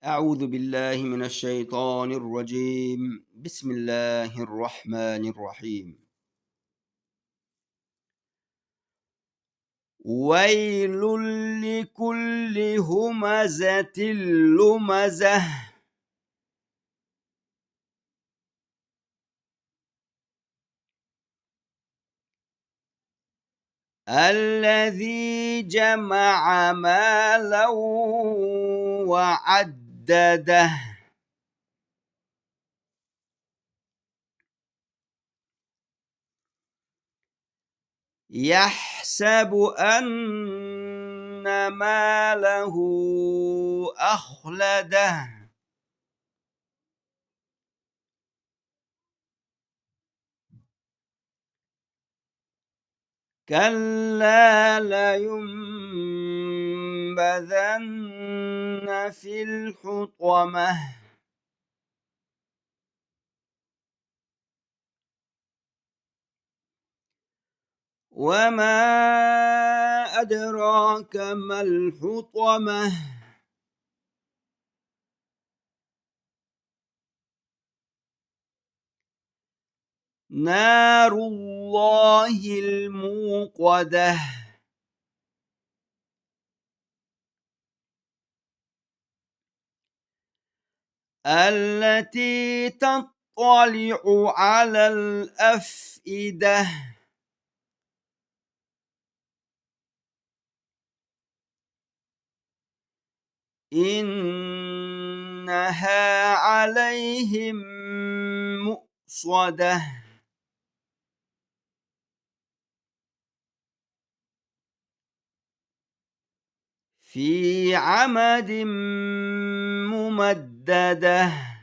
أعوذ بالله من الشيطان الرجيم. بسم الله الرحمن الرحيم. ويل لكل همزة لمزة الذي جمع مالا وعدده يحسب أن ماله أخلده كلا لينبذن في الحطمة وما أدراك ما الحطمة نار الله الموقدة التي تطلع على الأفئدة إنها عليهم مؤصدة في عمد ممدده